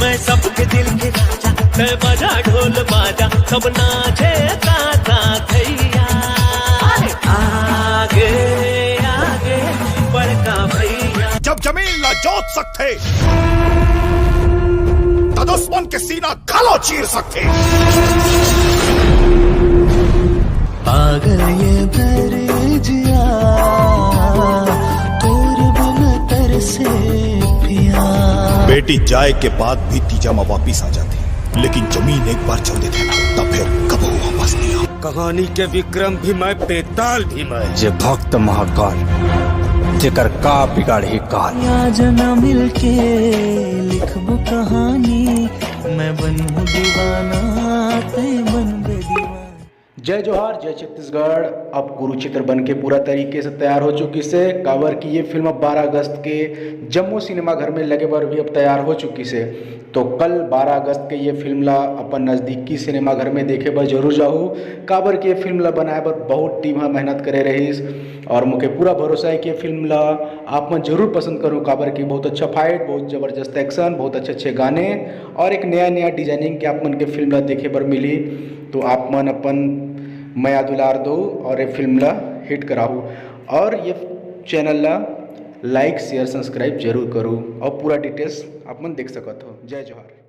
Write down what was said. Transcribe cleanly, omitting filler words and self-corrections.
मैं सबके दिल के राजा, मैं बजा ढोल बाजा, सब नाचे ताता थैया। आगे आगे बड़का भैया। जब जमीन न जोत सकते तो दुश्मन के सीना गलो चीर सकते। पागल ये भरजिया तोर बिन तरसे पिया। बेटी जाए के बाद भी तीजा वापिस आ जाती, लेकिन जमीन एक बार चल देते ना तब फिर कबो वापस नहीं आ। कहानी के विक्रम भी मैं, बेताल भी मैं। जे भक्त महाकाल जेकर का बिगाड़ी काल। आज न मिलके लिखबो कहानी, मैं बनूं दीवाना ते बन बेदीवाना। जय जोहार, जय छत्तीसगढ़। अब कुरुक्षेत्र बन के पूरा तरीके से तैयार हो चुकी से। काबर की ये फिल्म अब 12 अगस्त के जम्मू सिनेमा घर में लगे बार भी अब तैयार हो चुकी से। तो कल 12 अगस्त के ये फिल्म ला अपन नज़दीकी सिनेमा घर में देखे बर जरूर जाहू। काबर की ये फिल्म ला बनाए बर बहुत टीम मेहनत करे रहीस और मुझे पूरा भरोसा है कि ये फिल्म ला आप मन जरूर पसंद करूँ। काबर की बहुत अच्छा फाइट, बहुत ज़बरदस्त एक्शन, बहुत अच्छे अच्छे गाने और एक नया नया डिजाइनिंग के आप मन के फिल्म ला देखे बर मिली। तो आप मन अपन माया दुलार दो और ये फिल्म ला हिट कराहू और ये चैनल ला लाइक शेयर सब्सक्राइब जरूर करूँ और पूरा डिटेल्स आप मन देख सकत हो। जय जोहार।